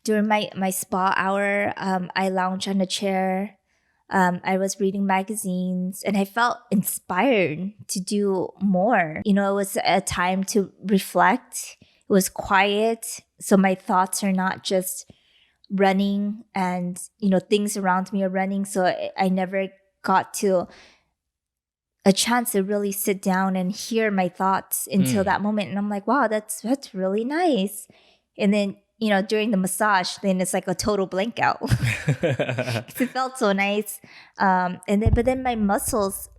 during my spa hour, I lounged on a chair. I was reading magazines and I felt inspired to do more. You know, it was a time to reflect. It was quiet. So my thoughts are not just running and, you know, things around me are running. So I never got to a chance to really sit down and hear my thoughts until that moment. And I'm like, wow, that's really nice. And then, you know, during the massage, then it's like a total blank out. It felt so nice. But then my muscles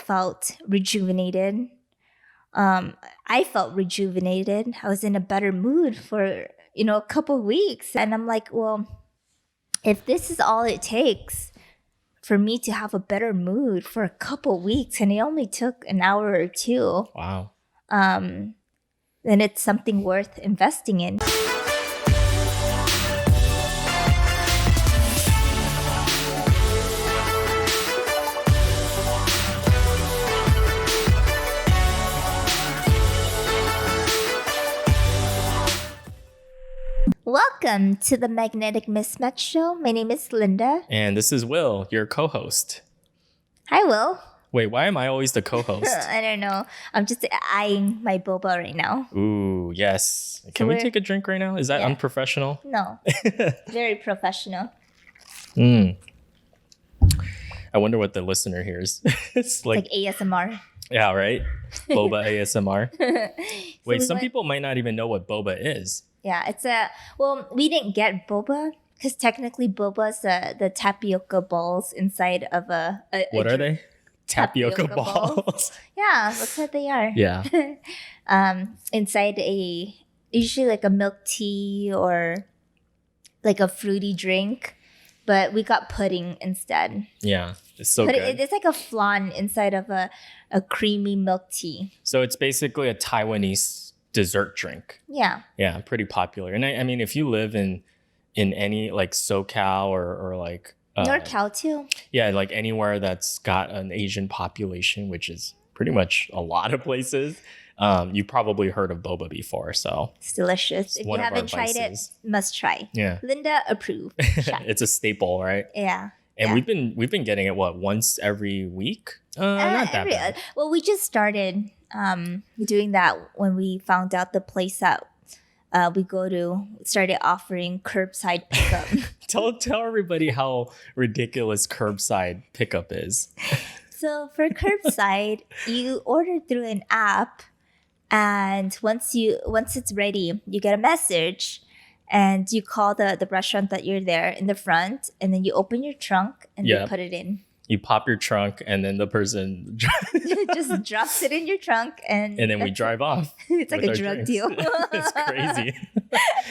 felt rejuvenated. I felt rejuvenated. I was in a better mood for, you know, a couple of weeks. And I'm like, well, if this is all it takes for me to have a better mood for a couple weeks, and it only took an hour or two. Wow. Then it's something worth investing in. Welcome to the Magnetic Mismatch Show. My name is Linda. And this is Will, your co-host. Hi, Will. Wait, why am I always the co-host? I don't know. I'm just eyeing my boba right now. Ooh, yes. Can we take a drink right now? Is that unprofessional? No. Very professional. I wonder what the listener hears. It's like ASMR. Yeah, right? Boba ASMR. Wait, some people might not even know what boba is. Yeah, we didn't get boba because technically boba is the tapioca balls inside of a what are they? Tapioca balls. Yeah, that's what they are. Yeah. Inside usually like a milk tea or like a fruity drink, but we got pudding instead. Yeah, it's so good. It's like a flan inside of a creamy milk tea. So it's basically a Taiwanese dessert drink. Yeah. Yeah, pretty popular. And I mean, if you live in any like SoCal or like NorCal too. Yeah, like anywhere that's got an Asian population, which is pretty much a lot of places, you probably heard of boba before. So it's delicious. If you haven't tried it, must try. Yeah. Linda approved. It's a staple, right? Yeah. And we've been getting it once every week? Not that bad. Well, we just started doing that when we found out the place that we go to started offering curbside pickup. Tell everybody how ridiculous curbside pickup is. So for curbside, you order through an app, and once it's ready, you get a message, and you call the restaurant that you're there in the front, and then you open your trunk and you put it in. You pop your trunk, and then the person just drops it in your trunk, and then we drive off. It's like a drug deal. It's crazy.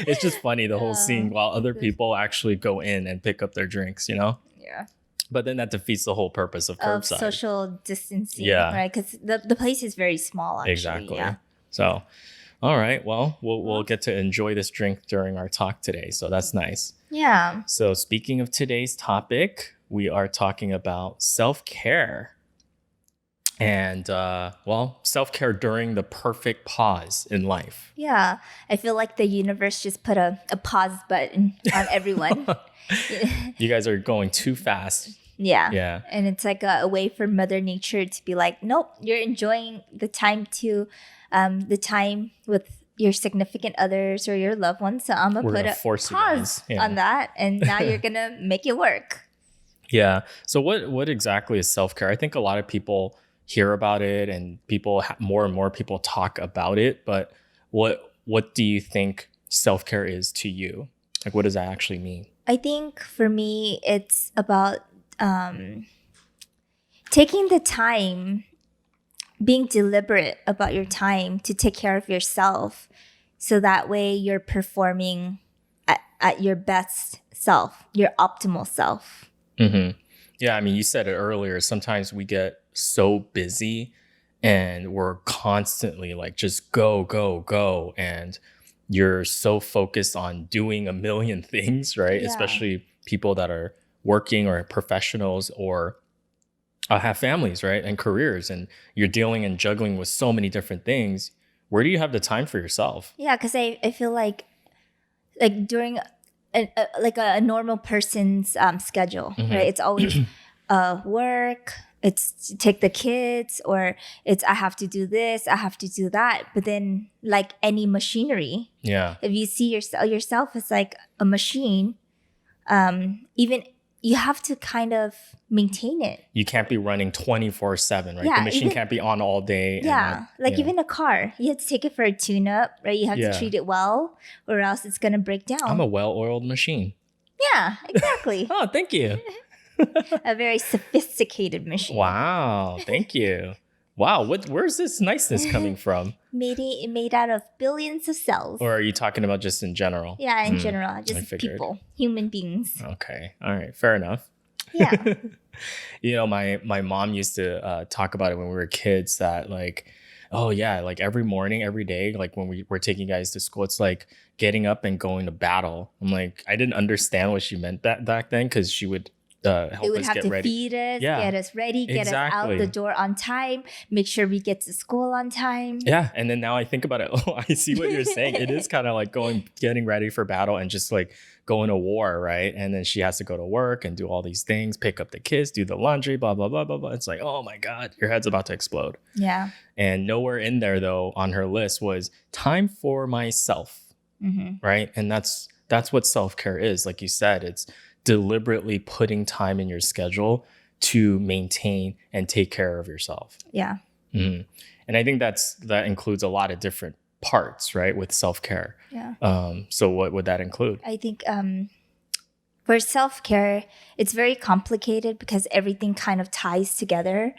It's just funny, the whole scene, while other people actually go in and pick up their drinks, you know? Yeah. But then that defeats the whole purpose of curbside. Of social distancing, yeah. Right? Because the place is very small, actually. Exactly. Yeah. So, all right. Well, we'll get to enjoy this drink during our talk today. So that's nice. Yeah. So speaking of today's topic, we are talking about self-care. And, self-care during the perfect pause in life. Yeah. I feel like the universe just put a pause button on everyone. You guys are going too fast. Yeah. Yeah. And it's like a way for Mother Nature to be like, nope, you're enjoying the time with your significant others or your loved ones. So I'm going to put a pause on that. And now you're going to make it work. Yeah. So what exactly is self-care? I think a lot of people hear about it, and more and more people talk about it. But what do you think self-care is to you? Like, what does that actually mean? I think for me, it's about taking the time, being deliberate about your time to take care of yourself. So that way you're performing at your best self, your optimal self. Mm-hmm. Yeah, I mean, you said it earlier. Sometimes we get so busy and we're constantly like just go, go, go. And you're so focused on doing a million things, right? Yeah. Especially people that are working or professionals or have families, right? And careers. And you're dealing and juggling with so many different things. Where do you have the time for yourself? Yeah, because I feel like like during a normal person's schedule, Mm-hmm. right? It's always work, it's to take the kids, or it's I have to do this, I have to do that. But then, like any machinery, Yeah. if you see yourself as like a machine, even you have to kind of maintain it. You can't be running 24/7, right? The Yeah, machine even can't be on all day and not, yeah, like even a car, you have to take it for a tune-up, right? You have to Yeah. treat it well, or else it's gonna break I'm a down. well-oiled machine. Yeah, exactly. Oh, thank you. A very sophisticated machine. Wow, thank you. Wow, where's this niceness coming from? Made out of billions of cells. Or are you talking about just in general? Yeah, in Hmm, general, I just figured. people, human beings. Okay. All right. Fair enough. Yeah. You know, my mom used to talk about it when we were kids that like, oh yeah, like every morning, every day, like when we were taking you guys to school, it's like getting up and going to battle. I'm like, I didn't understand what she meant that back then because she would They help would us have get to ready. feed us, Yeah, get us ready, get us out the exactly. door on time, make sure we get to school on time. Yeah, and then now I think about it, oh, I see what you're saying. It is kind of like getting ready for battle and just like going to war, right? And then she has to go to work and do all these things, pick up the kids, do the laundry, blah blah blah blah blah. It's like, oh my god, your head's about to explode. Yeah. And nowhere in there though on her list was time for myself, right? And that's what self-care is. Like you said, it's deliberately putting time in your schedule to maintain and take care of yourself. Yeah. Mhm. And I think that includes a lot of different parts, right? With self-care. Yeah. So what would that include? I think for self-care, it's very complicated because everything kind of ties together.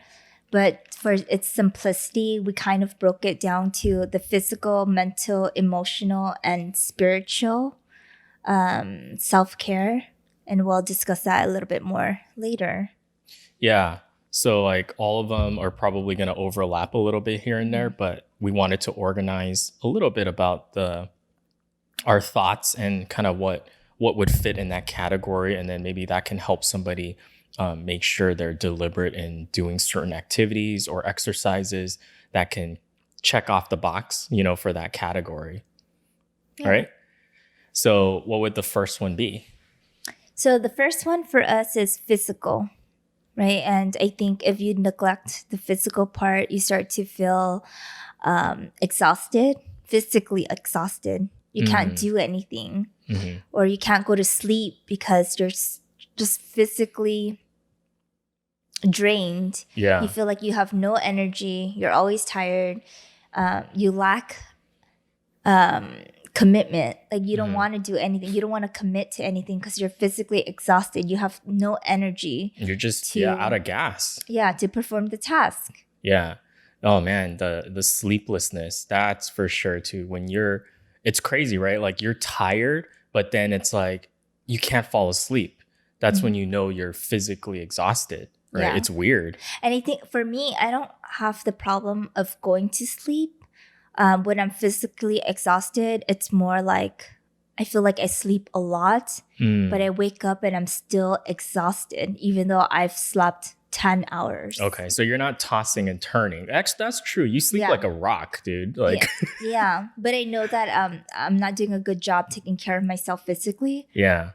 But for its simplicity, we kind of broke it down to the physical, mental, emotional, and spiritual self-care. And we'll discuss that a little bit more later. Yeah. So like all of them are probably going to overlap a little bit here and there, but we wanted to organize a little bit about our thoughts and kind of what would fit in that category, and then maybe that can help somebody make sure they're deliberate in doing certain activities or exercises that can check off the box, for that category. Yeah. All right. So what would the first one be? So the first one for us is physical, right? And I think if you neglect the physical part, you start to feel exhausted, physically exhausted. You can't do anything, or you can't go to sleep because you're just physically drained. Yeah. You feel like you have no energy. You're always tired. You lack commitment. Like you don't want to do anything. You don't want to commit to anything because you're physically exhausted. You have no energy. You're just out of gas. Yeah, to perform the task. Yeah. Oh man, the sleeplessness, that's for sure too. It's crazy, right? Like you're tired, but then it's like you can't fall asleep. That's when you know you're physically exhausted, right? Yeah. It's weird. And I think for me, I don't have the problem of going to sleep. When I'm physically exhausted, it's more like I feel like I sleep a lot, but I wake up and I'm still exhausted, even though I've slept 10 hours. Okay, so you're not tossing and turning. That's true. You sleep Yeah. like a rock, dude. Like, Yeah. But I know that I'm not doing a good job taking care of myself physically, yeah.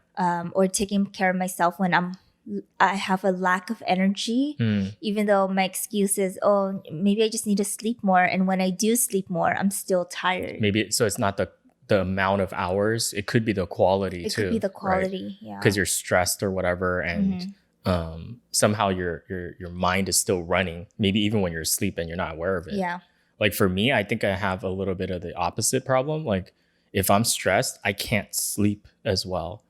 or taking care of myself when I have a lack of energy, even though my excuse is, oh, maybe I just need to sleep more. And when I do sleep more, I'm still tired. Maybe so it's not the amount of hours. It could be the quality It too. could be the right? quality, yeah. Because you're stressed or whatever, and somehow your mind is still running. Maybe even when you're asleep and you're not aware of it. Yeah. Like for me, I think I have a little bit of the opposite problem. Like if I'm stressed, I can't sleep as well.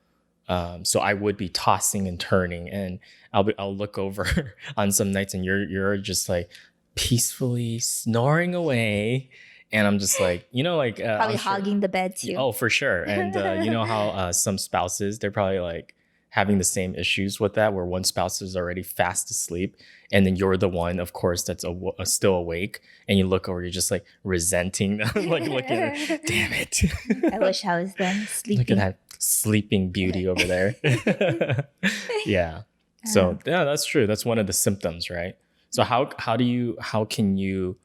So I would be tossing and turning, and I'll look over on some nights, and you're just like peacefully snoring away, and I'm just like, like Probably hogging the bed too. Oh, for sure. And you know how some spouses, they're probably like having the same issues with that, where one spouse is already fast asleep, and then you're the one, of course, that's still awake, and you look over, you're just like resenting them, like looking at, damn it. I wish I was them sleeping. Look at that sleeping beauty over there. Yeah. So yeah, that's true. That's one of the symptoms, right? So how can you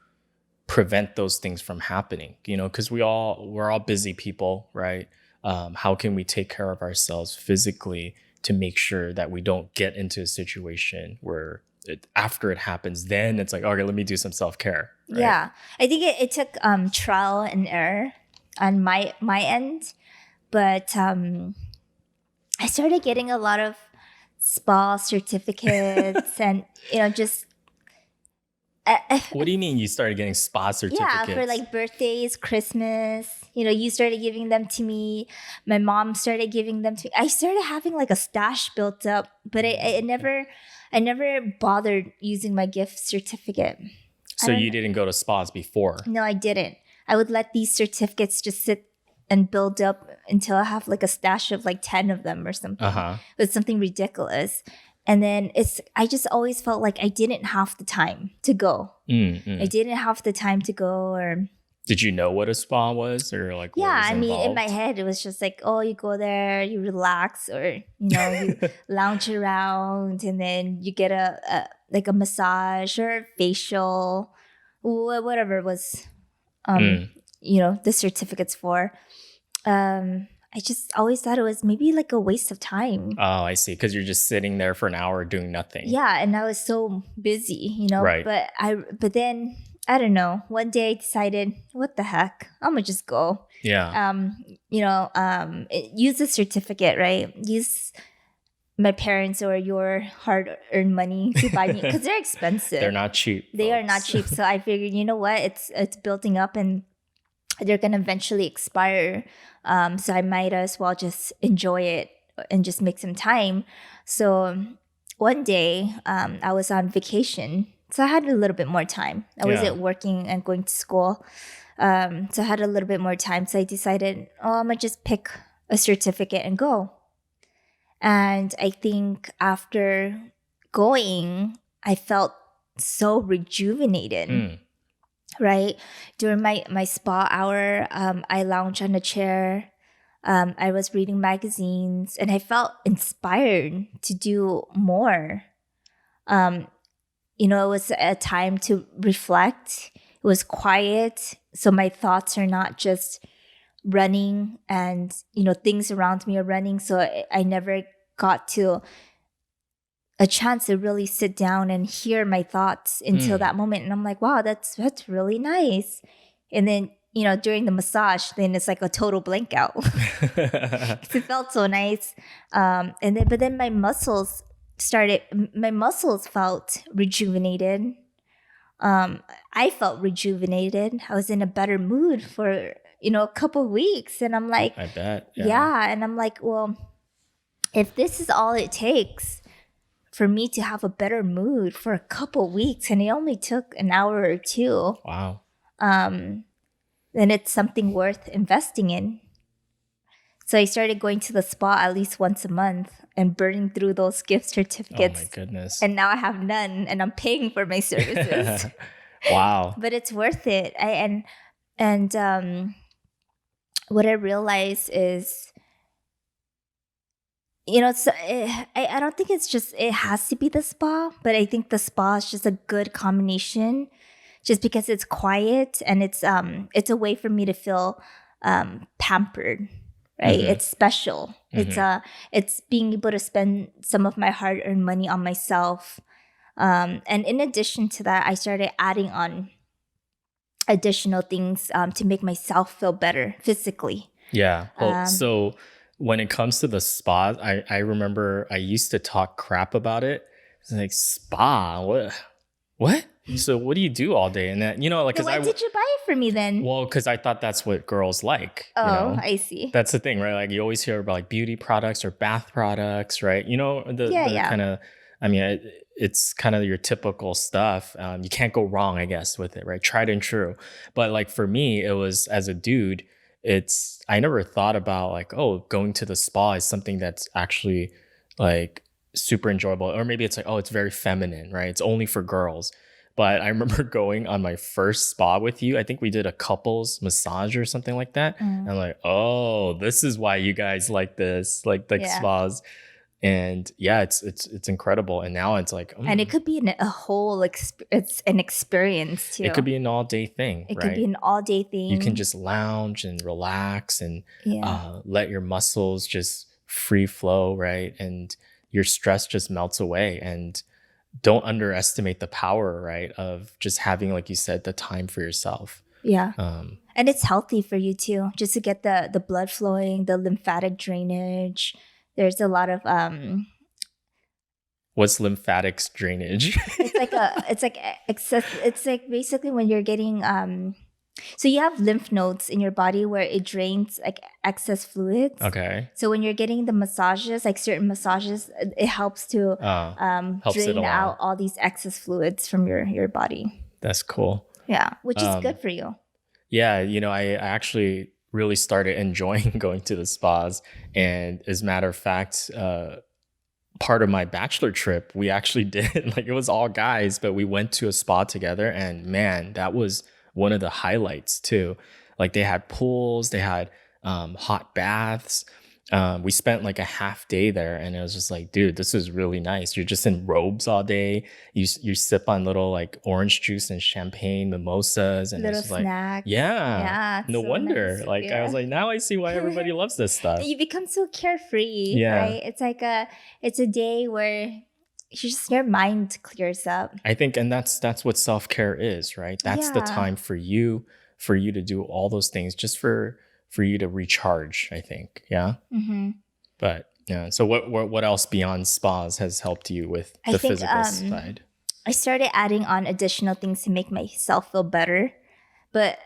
prevent those things from happening? Because we're all busy people, right? how can we take care of ourselves physically to make sure that we don't get into a situation where after it happens, then it's like, okay, let me do some self-care, right? Yeah, I think it took trial and error on my end, but I started getting a lot of spa certificates, and just What do you mean you started getting spa yeah, for certificates? like birthdays, Christmas. You started giving them to me. My mom started giving them to me. I started having like a stash built up, but I never bothered using my gift certificate. I So don't you know. didn't go to spas before? No, I didn't. I would let these certificates just sit and build up until I have like a stash of like 10 of them or something. Uh-huh. It was something ridiculous. And then I just always felt like I didn't have the time to go. I Mm-mm. didn't have the time to go, or Did you know what a spa was or like what yeah, was I mean, in my involved? head, it was just like, oh, you go there, you relax, or you lounge around, and then you get a like a massage or a facial, whatever was um Mm. the certificates for. I just always thought it was maybe like a waste of time. Oh, I see. Because you're just sitting there for an hour doing nothing. Yeah, and I was so busy, Right. but then I don't know. One day I decided, what the heck? I'm gonna just go. Yeah. Use the certificate, right? Use my parents or your hard-earned money to buy me because they're They're expensive. not cheap, They are not folks. cheap. So I figured, you know what? It's building up and they're gonna eventually expire. So I might as well just enjoy it and just make some time. So one day, I was on vacation, so I had a little bit more time. I Yeah. wasn't working and going to school, so I had a little bit more time. So I decided, oh, I'm gonna just pick a certificate and go. And I think after going, I felt so rejuvenated, Mm. right? During my spa hour, I lounged on a chair. I was reading magazines and I felt inspired to do more. Um, it was a time to reflect. It was quiet. So my thoughts are not just running and, things around me are running. So I never got to a chance to really sit down and hear my thoughts until Mm. that moment. And I'm like, wow, that's really nice. And then, during the massage, then it's like a total blank out because it felt so nice. But then my muscles felt rejuvenated. I felt rejuvenated. I was in a better mood for, a couple of weeks. And I'm like, I bet. Yeah. yeah. And I'm like, well, if this is all it takes for me to have a better mood for a couple weeks, and it only took an hour or two, Wow. then it's something worth investing in. So I started going to the spa at least once a month and burning through those gift Oh my certificates. goodness. And now I have none and I'm paying for my services. Wow. But it's worth it. And what I realized is, I don't think it's just, it has to be the spa, but I think the spa is just a good combination just because it's quiet and it's a way for me to feel pampered, right? Mm-hmm. It's special. Mm-hmm. It's being able to spend some of my hard-earned money on myself. And in addition to that, I started adding on additional things to make myself feel better physically. Yeah. Well, Um, so when it comes to the spa, I remember I used to talk crap about it. It's like spa, what? What? So what do you do all day? And then, like, then why did you buy it for me then? well, because I thought that's what girls like, Oh, I see. That's the thing, right? Like you always hear about like beauty products or bath products, right? Yeah, The yeah. kind of, I mean, it's kind of your typical stuff. You can't go wrong, I guess, with it, right? Tried and true. But like for me, it was as a dude, I never thought about like, oh, going to the spa is something that's actually like super enjoyable. Or maybe it's like, oh, it's very feminine, right? It's only for girls. But I remember going on my first spa with you. I think we did a couples massage or something like that. And Mm, I'm like, oh, this is why you guys like this, like yeah. spas. And yeah, it's incredible. And now it's like, And it could be a whole it's an experience it could too. be an all day thing, It could be right? an all day You can thing. just lounge and relax and Yeah. let your muscles just free flow, right? And your stress just melts away. And don't underestimate the power, right, of just having, like you said, the time for yourself. Yeah. Um, And it's healthy for you too, just to get the blood flowing, the lymphatic drainage. There's a lot of what's lymphatics drainage? it's like excess, it's like basically when you're getting so you have lymph nodes in your body where it drains like excess fluids. Okay. So when you're getting the massages, like certain massages, it helps to Helps it drain along. out all these excess fluids from your body. That's cool. Yeah, which is Um, good for you. yeah, I actually really started enjoying going to the spas. And as a matter of fact, part of my bachelor trip, we actually did, like, it was all guys, but we went to a spa together. And man, that was one of the highlights too. Like, they had pools, they had hot baths. We spent like a half day there, and it was just like, dude, this is really nice. You're just in robes all day. You sip on little like orange juice and champagne mimosas, and it's Little just like, snacks. yeah, Yeah, it's no so wonder. nice. Like, I was Yeah. like, now I see why everybody loves this stuff. You become so carefree, Yeah. right? It's a day where your mind clears up. I think, and that's what self-care is, right? That's the Yeah. time for you to do all those things, just for you to recharge, I think. Yeah. Hmm. But yeah. So what else beyond spas has helped you with I the think physical side? I started adding on additional things to make myself feel better, but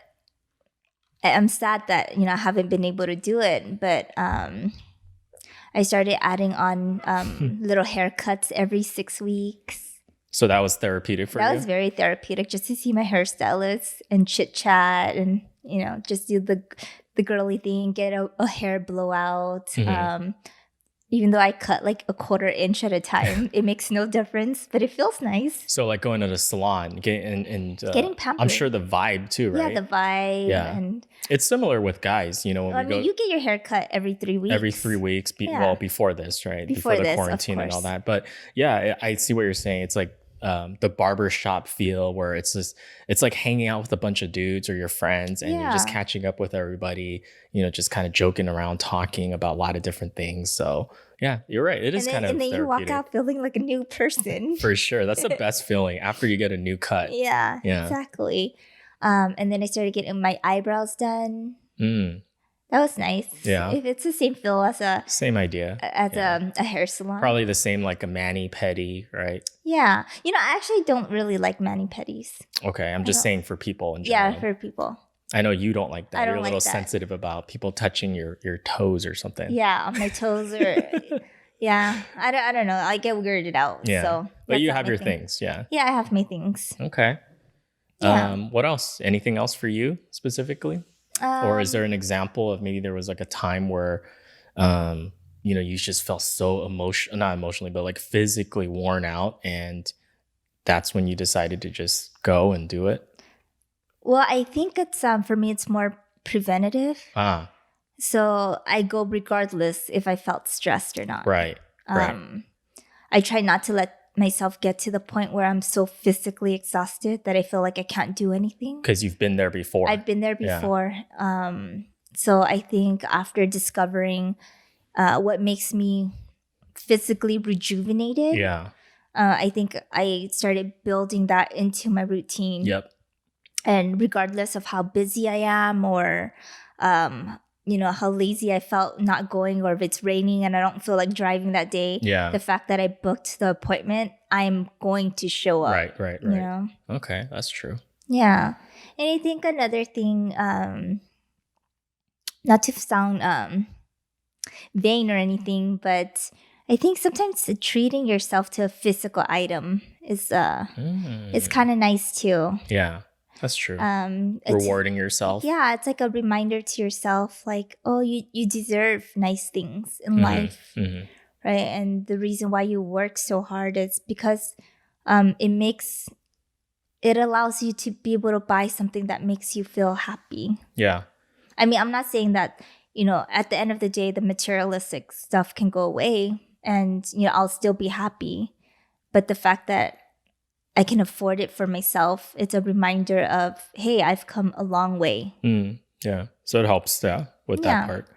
I'm sad that I haven't been able to do it. But I started adding on little haircuts every 6 weeks. So that was therapeutic for That you? was very therapeutic, just to see my hairstylist and chit chat and just do the girly thing, get a hair blowout. Mhm. Even though I cut like a 1/4 inch at a time, it makes no difference, but it feels nice. So like going to the salon, getting and Getting I'm pampered. sure the vibe too, Yeah, right? the vibe. Yeah. And It's similar with guys, when I we mean, go you get your hair cut every 3 weeks. every 3 weeks. Yeah. Before this, right? Before The this, of quarantine and all course. that. But yeah, I see what you're saying. It's like the barber shop feel, where it's like hanging out with a bunch of dudes or your friends, and you're just Yeah. catching up with everybody. Just kind of joking around, talking about a lot of different things. So yeah, you're right. It is kind of And then you walk therapeutic. out feeling like a new person. For sure. That's the best feeling after you get a new cut. Yeah, Yeah. exactly. And then I started getting my eyebrows done. Mm, That was nice. Yeah. If it's the same feel as same idea. Yeah. a hair salon. Probably the same, like a mani pedi, right? Yeah. I actually don't really like mani pedis. Okay, I'm just don't- saying for people in general. Yeah, for people. I know you don't like that. I You're don't a little like that. sensitive about people touching your toes or something. Yeah, on my toes or yeah. I don't know. I get weirded out. Yeah. So But that's you not have my your thing. things, yeah. Yeah, I have my things. Okay. Yeah. What else? Anything else for you specifically? Or is there an example of maybe there was like a time where you just felt so not emotionally, but like physically worn out, and that's when you decided to just go and do it? Well, I think it's for me it's more preventative. Ah, So I go regardless if I felt stressed or not. right. Right. I try not to let myself get to the point where I'm so physically exhausted that I feel like I can't do anything. Because you've been there before. I've been there Yeah. before. So I think after discovering what makes me physically rejuvenated, Yeah. I think I started building that into my routine. Yep. And regardless of how busy I am or how lazy I felt not going, or if it's raining and I don't feel like driving that day, Yeah. the fact that I booked the appointment, I'm going to show up. Right. You know? Okay, that's true. Yeah. And I think another thing, not to sound vain or anything, but I think sometimes treating yourself to a physical item is kind of nice too. Yeah, that's true. It's- Rewarding yourself. Yeah, it's like a reminder to yourself, like, oh, you deserve nice things in life, Mhm. right? And the reason why you work so hard is because it allows you to be able to buy something that makes you feel happy. Yeah. I mean, I'm not saying that at the end of the day, the materialistic stuff can go away. and I'll still be happy. But the fact that I can afford it for myself, it's a reminder of, hey, I've come a long way. Yeah. So it helps, yeah, with that Yeah. part.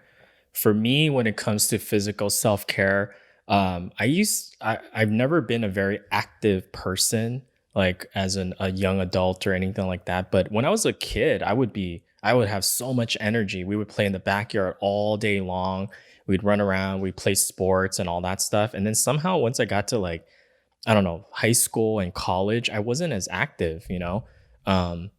For me, when it comes to physical self-care, I've never been a very active person, like as a young adult or anything like that. But when I was a kid, I would have so much energy. We would play in the backyard all day long. We'd run around, we'd play sports and all that stuff. And then somehow once I got to like, I don't know, high school and college, I wasn't as active, you know? Um,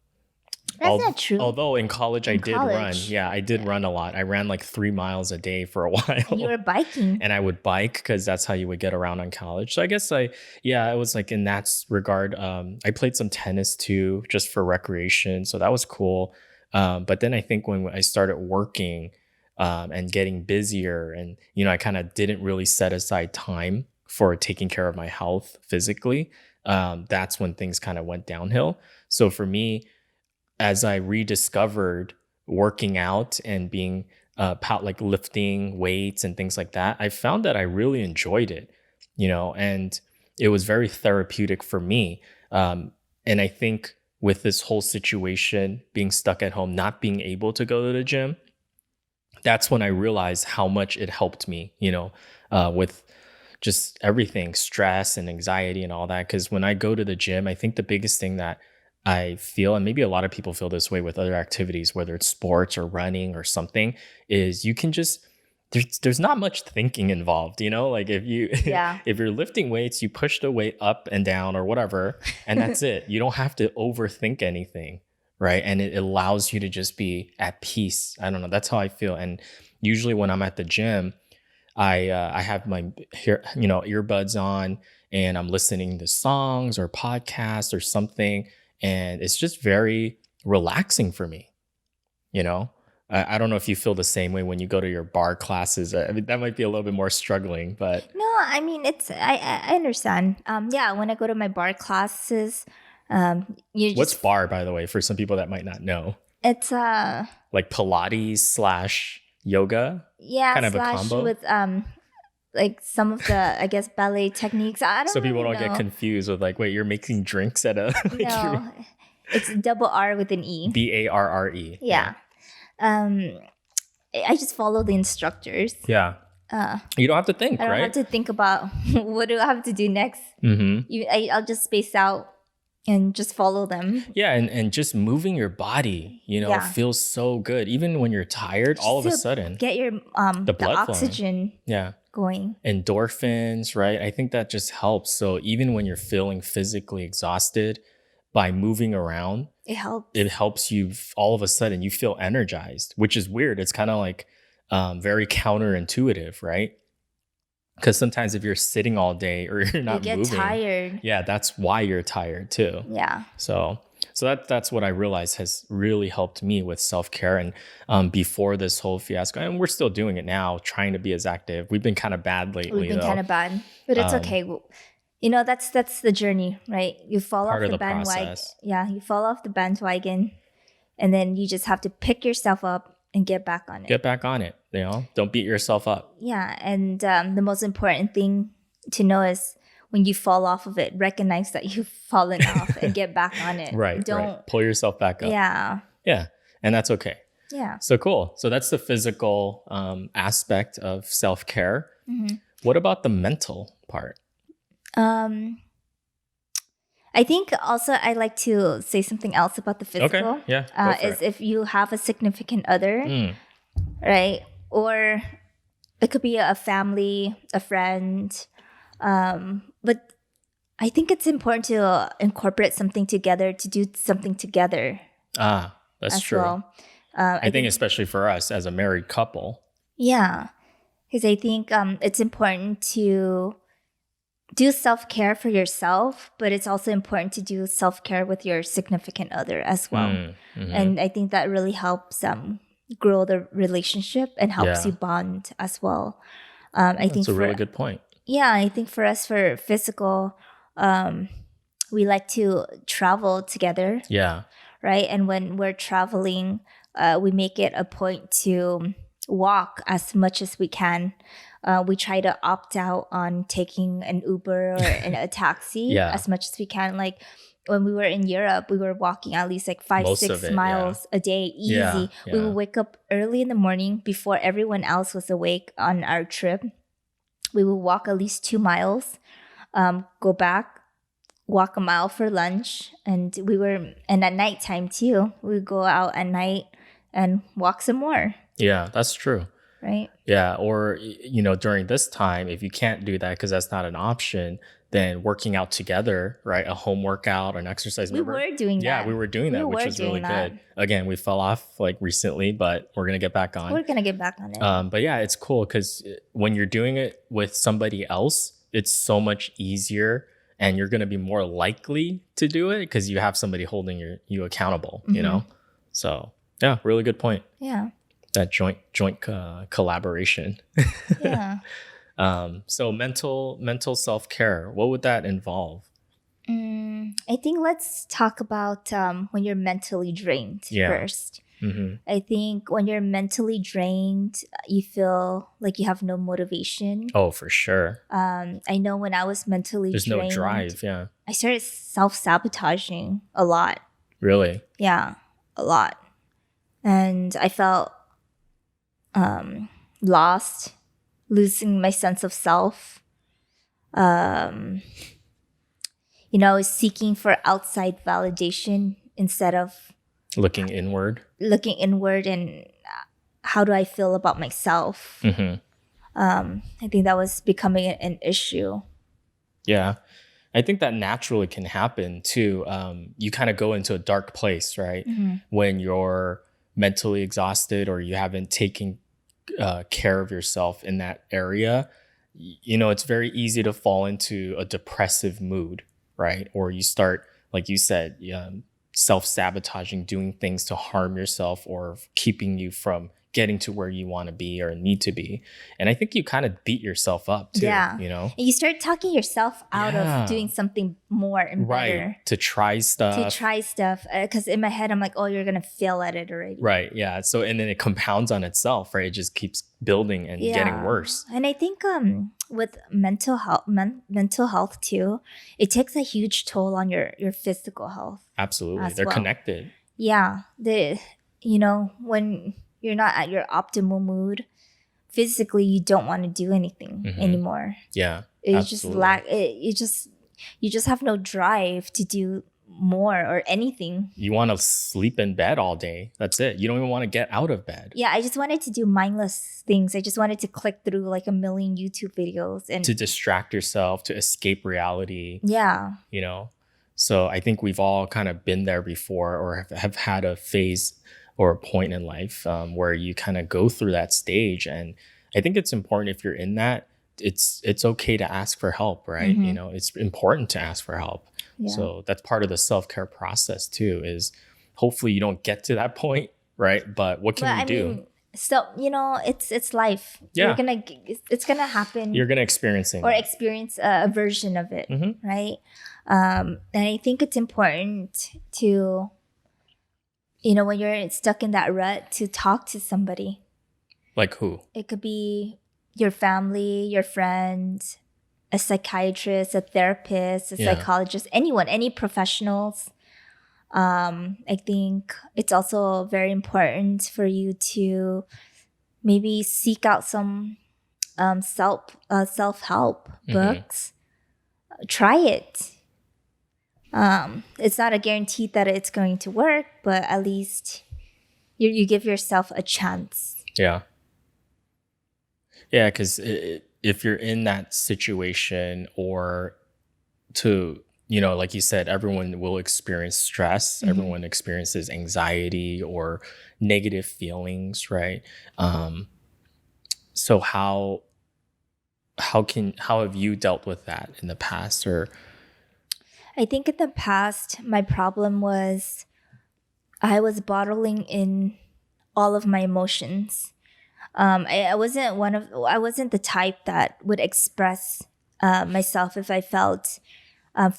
That's not true. Although in college I In did run. college, Yeah, I did yeah, run a lot. I ran like 3 miles a day for a and you while. were biking. And I would bike because that's how you would get around on college. So I guess yeah, it was like in that regard. I played some tennis too, just for recreation. So that was cool. But then I think when I started working and getting busier, and I kind of didn't really set aside time for taking care of my health physically. That's when things kind of went downhill. So for me, as I rediscovered working out and being like lifting weights and things like that, I found that I really enjoyed it, and it was very therapeutic for me. And I think with this whole situation, being stuck at home, not being able to go to the gym, that's when I realized how much it helped me, with just everything, stress and anxiety and all that. Because when I go to the gym, I think the biggest thing that I feel, and maybe a lot of people feel this way with other activities, whether it's sports or running or something, is you can just there's not much thinking involved, like if you Yeah. if you're lifting weights, you push the weight up and down or whatever, and that's it. You don't have to overthink anything, right? And it allows you to just be at peace. I don't know, that's how I feel. And usually when I'm at the gym, I have my earbuds on, and I'm listening to songs or podcasts or something, and it's just very relaxing for me. You know, I don't know if you feel the same way when you go to your bar classes. I mean, that might be a little bit more struggling, but No, I mean it's I understand. Yeah, when I go to my bar classes, you what's just bar, by the way, for some people that might not know? it's Like Pilates slash yoga, yeah, kind of a slash combo. with like some of the I guess ballet techniques. I So don't people really don't get know. confused with like, wait, you're making drinks at a like you're No, it's double R with an E. BARRE. Yeah. Yeah. Um, I just follow the instructors. Yeah. Uh, You don't have to I think, don't have right? to think about what do I have to do next. Mm-hmm. I'll just space out and just follow them. Yeah, and just moving your body, Yeah, feels so good. Even when you're tired, all just of a to sudden, get your the the blood flowing. oxygen Yeah. going. Endorphins, right? I think that just helps. So even when you're feeling physically exhausted, by moving around, It helps. it helps you all of a sudden you feel energized, which is weird. It's kind of like very counterintuitive, right? Because sometimes if you're sitting all day or you're You not get moving, tired. yeah, that's why you're tired too. Yeah. So that's what I realized has really helped me with self-care. And before this whole fiasco, and we're still doing it now, trying to be as active. We've been kind of bad We've lately been kind though. of bad, but it's Um, okay. That's the journey, right? You fall Part off of the the bandwagon. process. Yeah, you fall off the bandwagon, and then you just have to pick yourself up and get back on it. Get back on it, don't beat yourself up. Yeah, and the most important thing to know is when you fall off of it, recognize that you've fallen off and get back on it. Right. Don't. Pull yourself back up. Yeah. Yeah. And that's okay. Yeah. So cool. So that's the physical aspect of self-care. Mm-hmm. What about the mental part? I think also I like to say something else about the physical. Okay. Yeah. Go for Is it. if you have a significant other, Mm. right? Or it could be a family, a friend. But I think it's important to incorporate something together, to do something together That's as true. well. I think especially for us as a married couple. Yeah, because I think it's important to do self-care for yourself, but it's also important to do self-care with your significant other as well. Mm-hmm. And I think that really helps grow the relationship and helps Yeah. you bond as well. I think That's a really good point. Yeah, I think for us, for physical, we like to travel together. Yeah. Right. And when we're traveling, we make it a point to walk as much as we can. We try to opt out on taking an Uber or a taxi Yeah. as much as we can. Like when we were in Europe, we were walking at least like five, Most of 6 it, yeah. miles a day, Yeah, easy. We yeah. would wake up early in the morning before everyone else was awake on our trip. We would walk at least 2 miles, go back, walk a mile for lunch, and at nighttime too. We would go out at night and walk some more, Yeah, that's true. right? Yeah, or during this time, if you can't do that because that's not an option, then working out together, right? A home workout, an exercise. We Remember? were doing Yeah, that. we were doing that, which were was really doing that. good. Again, we fell off like recently, but we're gonna get back on. We're gonna get back on it. But yeah, it's cool because when you're doing it with somebody else, it's so much easier, and you're gonna be more likely to do it because you have somebody holding you accountable. So yeah, really good point. Yeah. That joint collaboration. Yeah. So mental self-care, what would that involve? I think let's talk about when you're mentally drained first. I think when you're mentally drained, you feel like you have no motivation. Oh, for sure. I know when I was mentally There's drained, no drive. Yeah. I started self-sabotaging a lot. Really? Yeah, a lot. And I felt lost, losing my sense of self. I was seeking for outside validation instead of looking inward and how do I feel about myself. I think that was becoming an issue. Yeah, I think that naturally can happen too. You kind of go into a dark place, right? When you're mentally exhausted or you haven't taken care of yourself in that area. It's very easy to fall into a depressive mood, right? Or you start, like you said, self-sabotaging, doing things to harm yourself or keeping you from getting to where you want to be or need to be. And I think you kind of beat yourself up too. Yeah. And you start talking yourself out of doing something more and better. Right. To try stuff. Because in my head, I'm like, oh, you're going to fail at it already. Right. Yeah. So, and then it compounds on itself, right? It just keeps building and getting worse. And I think with mental health too, it takes a huge toll on your physical health. Absolutely. They're connected. Yeah. When you're not at your optimal mood, physically you don't want to do anything anymore. Yeah. You just have no drive to do more or anything. You want to sleep in bed all day. That's it. You don't even want to get out of bed. Yeah, I just wanted to do mindless things. I just wanted to click through like a million YouTube videos and to distract yourself, to escape reality. Yeah. So I think we've all kind of been there before or have had a phase or a point in life where you kind of go through that stage. And I think it's important if you're in that, it's okay to ask for help, right? It's important to ask for help. Yeah. So that's part of the self-care process too, is hopefully you don't get to that point, right? But what can you do? So, it's life. Yeah. It's gonna happen. You're gonna experience a version of it, right? And I think it's important to, when you're stuck in that rut, to talk to somebody. Like who? It could be your family, your friends, a psychiatrist, a therapist, a psychologist, anyone, any professionals. I think it's also very important for you to maybe seek out some self-help books. Try it. It's not a guarantee that it's going to work, but at least you give yourself a chance. Yeah. Yeah, because if you're in that situation or like you said, everyone will experience stress. Everyone experiences anxiety or negative feelings, right? So how have you dealt with that in the past? Or I think in the past, my problem was I was bottling in all of my emotions. I wasn't the type that would express myself if I felt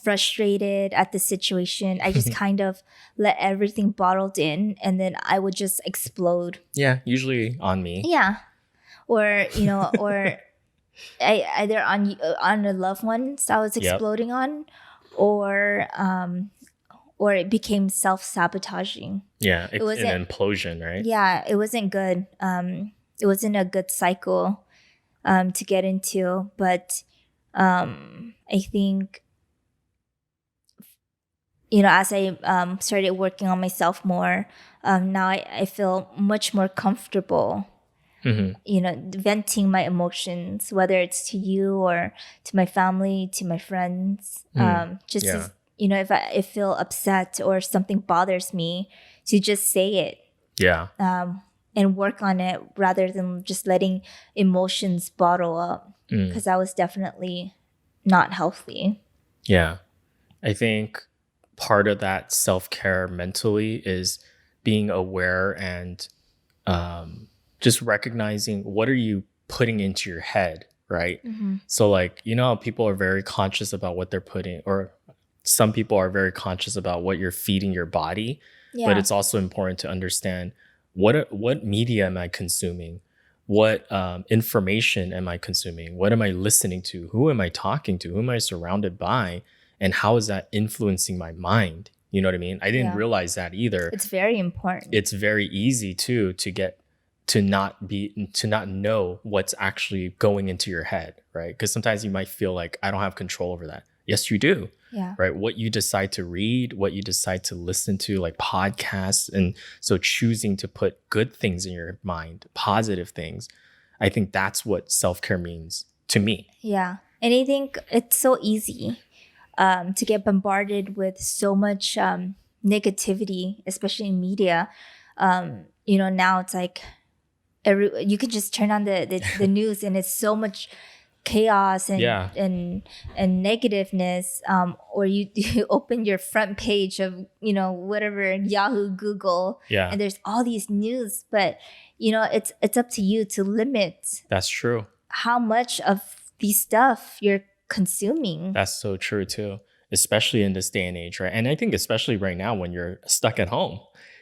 frustrated at the situation, I just kind of let everything bottled in, and then I would just explode. Yeah, usually on me. Yeah, or or either on the loved ones I was Yep. exploding on, or or it became self sabotaging. Yeah, It an wasn't. implosion, right? Yeah, it wasn't good. It wasn't a good cycle to get into, but I think as I started working on myself more, now I feel much more comfortable, Hmm. venting my emotions, whether it's to you or to my family, to my friends. Mm. Just Yeah. as, if I feel upset or something bothers me, to just say it, Yeah. and work on it rather than just letting emotions bottle up, Mm. because that was definitely not healthy. Yeah. I think part of that self care mentally is being aware and just recognizing what are you putting into your head, right? Hmm. So, like, how people are very conscious about what they're putting, or some people are very conscious about what you're feeding your body, but Yeah. it's also important to understand what media am I consuming? What information am I consuming? What am I listening to? Who am I talking to? Who am I surrounded by? And how is that influencing my mind? You know what I mean? I didn't Yeah. realize that either. It's very important. It's very easy too to get to not know what's actually going into your head, right? Because sometimes you might feel like I don't have control over that. Yes, you do. Yeah. Right, what you decide to read, what you decide to listen to, like podcasts, and so choosing to put good things in your mind, positive things, I think that's what self-care means to me. Yeah. And I think it's so easy to get bombarded with so much negativity, especially in media. Now it's like you can just turn on the news, and it's so much chaos and Yeah. negativeness, or you open your front page of whatever, Yahoo, Google, Yeah, and there's all these news. But it's up to you to limit that's true. how much of these stuff you're consuming. That's so true too, especially in this day and age, right? And I think especially right now when you're stuck at home,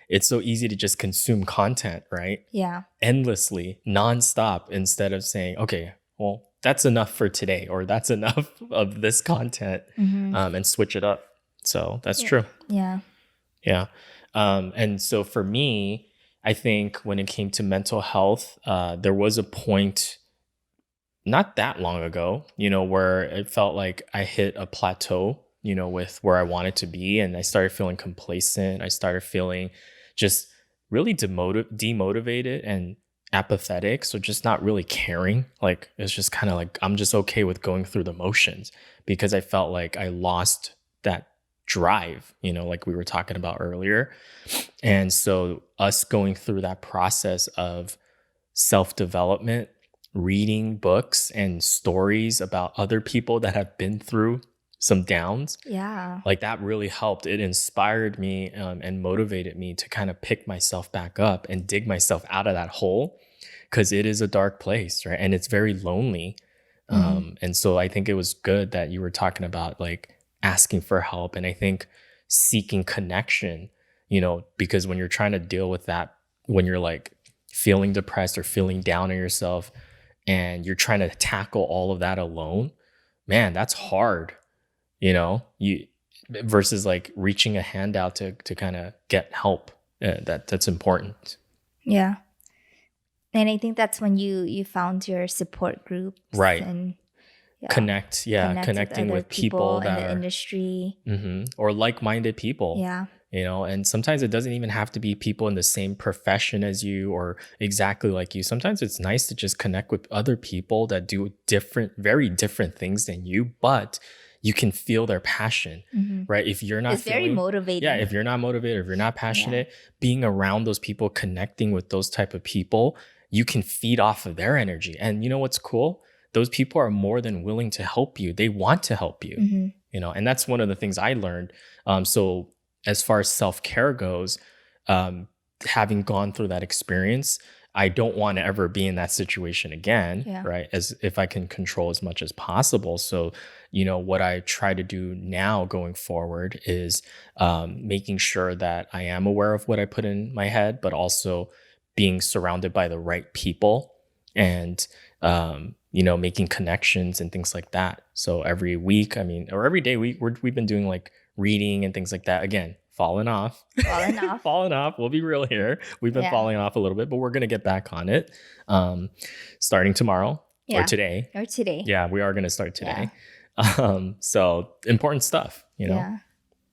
it's so easy to just consume content, right? Yeah. Endlessly, nonstop, instead of saying, okay, well, that's enough for today, or that's enough of this content, Mm-hmm. and switch it up. So that's Yeah. true. Yeah. Yeah. And so for me, I think when it came to mental health, there was a point not that long ago, where it felt like I hit a plateau, with where I wanted to be. And I started feeling complacent. I started feeling just really demotivated and apathetic. So just not really caring. Like it's just kind of like I'm just okay with going through the motions because I felt like I lost that drive, like we were talking about earlier. And so us going through that process of self development, reading books and stories about other people that have been through some downs, Yeah. like that really helped. It inspired me and motivated me to kind of pick myself back up and dig myself out of that hole because it is a dark place, right? And it's very lonely. Mm-hmm. And so I think it was good that you were talking about like asking for help. And I think seeking connection, because when you're trying to deal with that, when you're like feeling depressed or feeling down on yourself and you're trying to tackle all of that alone, man, that's hard, you versus like reaching a hand out to kind of get help. That's important. Yeah. And I think that's when you found your support groups, Right. and yeah, connect with Connecting other with people people in that the are industry. or like-minded people, Yeah. and sometimes it doesn't even have to be people in the same profession as you or exactly like you. Sometimes it's nice to just connect with other people that do very different things than you, but you can feel their passion, Mm-hmm. right? If you're not It's very feeling, yeah, motivating. if you're not motivated, if you're not Yeah. passionate, being around those people, connecting with those type of people, you can feed off of their energy. And you know what's cool? Those people are more than willing to help you. They want to help you, Mm-hmm. and that's one of the things I learned. So as far as self-care goes, having gone through that experience, I don't want to ever be in that situation again, Yeah. right? As if I can control as much as possible. So, what I try to do now going forward is making sure that I am aware of what I put in my head, but also being surrounded by the right people and, making connections and things like that. So every week, or every day, we've been doing like reading and things like that. Again, falling off. Falling off. Falling off. We'll be real here. We've been Yeah. falling off a little bit, but we're going to get back on it starting tomorrow or Yeah. today. Or today. Yeah, we are going to start today. So important stuff, Yeah.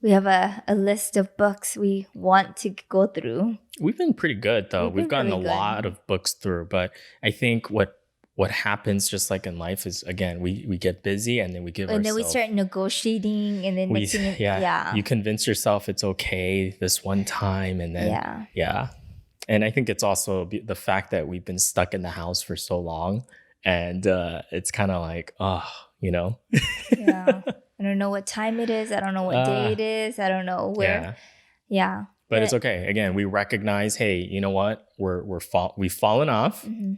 We have a list of books we want to go through. We've been pretty good though. We've gotten really a lot of books through, but I think what happens just like in life is, again, we get busy and then we give And ourselves, then we start negotiating, and then next thing, you convince yourself it's okay this one time, and then yeah. And I think it's also the fact that we've been stuck in the house for so long, and it's kind of like, Yeah. I don't know what time it is. I don't know what day it is. I don't know where. Yeah. But it's okay. Again, we recognize, hey, you know what? We've fallen off. Mm-hmm.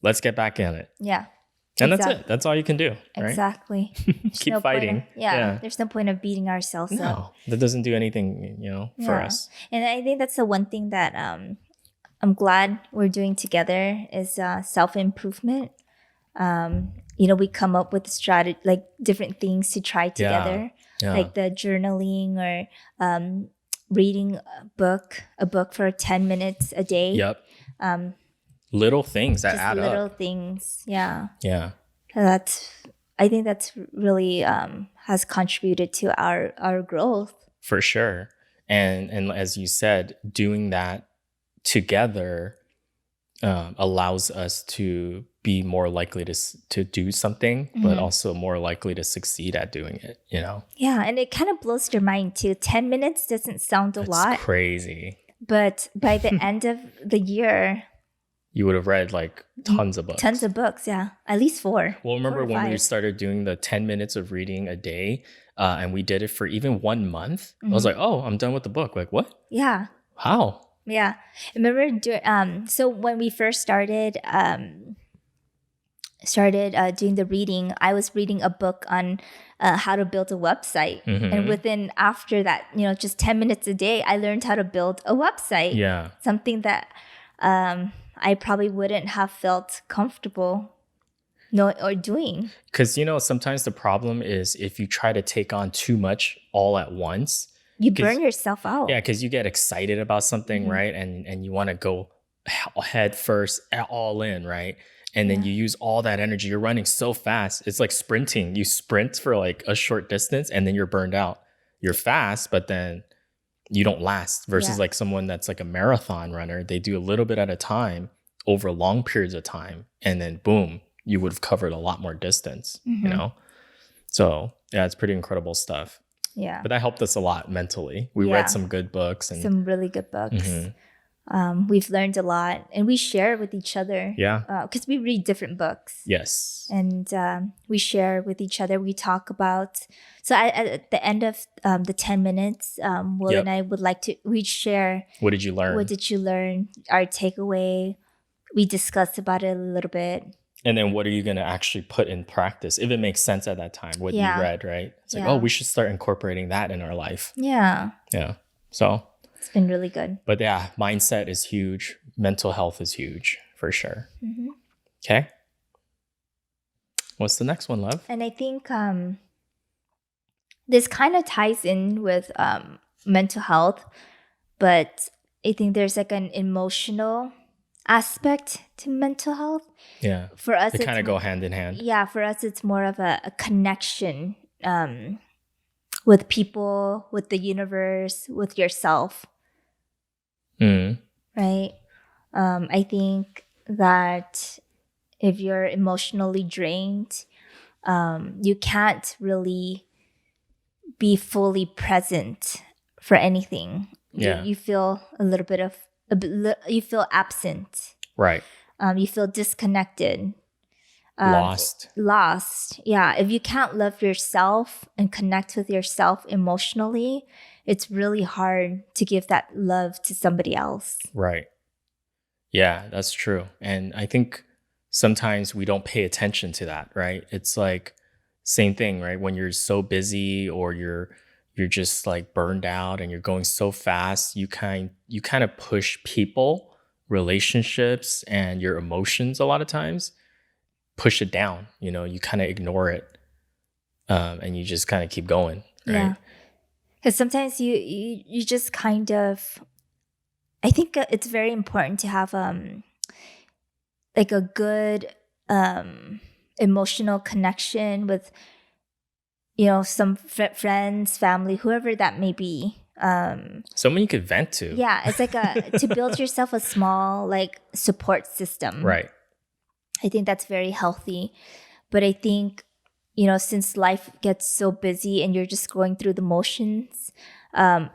Let's get back in it. Yeah. And that's it. That's all you can do. Right? Exactly. Keep fighting. There's no point of beating ourselves up. No, that doesn't do anything, for us. And I think that's the one thing that I'm glad we're doing together is self-improvement. We come up with strategy, like different things to try together, like the journaling or reading a book for 10 minutes a day. Yep. Little things that just add little up. Things. Yeah. Yeah. I think that's really has contributed to our growth. For sure. And as you said, doing that together allows us to be more likely to do something, but also more likely to succeed at doing it, Yeah, and it kind of blows your mind too. 10 minutes doesn't sound a lot. It's crazy. But by the end of the year, you would have read like tons of books. Tons of books, yeah. At least 4. Well, remember when we started doing the 10 minutes of reading a day, and we did it for even 1 month? I was like, oh, I'm done with the book. Like, what? Yeah. How? Yeah. I remember so when we first started doing the reading, I was reading a book on how to build a website. And after that, just 10 minutes a day, I learned how to build a website. Yeah. Something that I probably wouldn't have felt comfortable or doing. Because, sometimes the problem is if you try to take on too much all at once, you burn yourself out. Yeah, because you get excited about something, right? And you want to go head first, all in, right? And then you use all that energy. You're running so fast. It's like sprinting. You sprint for like a short distance and then you're burned out. You're fast, but then you don't last versus like someone that's like a marathon runner. They do a little bit at a time over long periods of time. And then boom, you would have covered a lot more distance, So yeah, it's pretty incredible stuff. Yeah. But that helped us a lot mentally. We read some good books. And some really good books. We've learned a lot and we share with each other. Yeah. Because we read different books. Yes. And we share with each other. We talk about. So at the end of the 10 minutes, Will and I we'd share. What did you learn? What did you learn? Our takeaway. We discussed about it a little bit. And then what are you going to actually put in practice if it makes sense at that time, what you read, right? It's like, oh, we should start incorporating that in our life. Yeah. Yeah. So it's been really good. But yeah, mindset is huge. Mental health is huge for sure. Okay. What's the next one, love? And I think this kind of ties in with mental health, but I think there's like an emotional aspect to mental health. Yeah. For us, they kind of go hand in hand. Yeah. For us, it's more of a connection with people, with the universe, with yourself. Right? I think that if you're emotionally drained, you can't really be fully present for anything. Yeah. You feel you feel absent. Right. You feel disconnected. Lost. Yeah. If you can't love yourself and connect with yourself emotionally, it's really hard to give that love to somebody else. Right. Yeah, that's true. And I think sometimes we don't pay attention to that, right? It's like same thing, right? When you're so busy or you're just like burned out and you're going so fast, you kind of push people, relationships and your emotions a lot of times, push it down, you kind of ignore it. And you just kind of keep going, Yeah. right? Because sometimes you just kind of, I think it's very important to have like a good um emotional connection with, some friends, family, whoever that may be. Someone you could vent to. Yeah, it's like a to build yourself a small like support system. Right. I think that's very healthy. But I think, since life gets so busy and you're just going through the motions,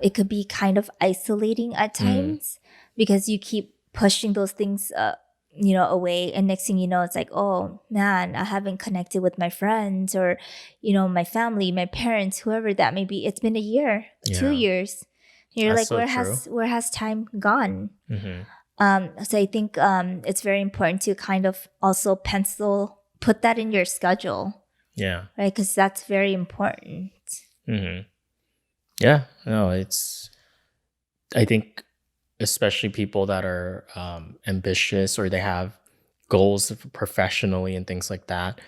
it could be kind of isolating at Mm, times because you keep pushing those things, away. And next thing you know, it's like, oh man, I haven't connected with my friends or, my family, my parents, whoever that may be. It's been a year, two yeah, years. You're that's like, so true. where has time gone? Hmm. So I think it's very important to kind of also put that in your schedule, Yeah. right? Because that's very important. Hmm. Yeah. No, I think especially people that are ambitious or they have goals professionally and things like that,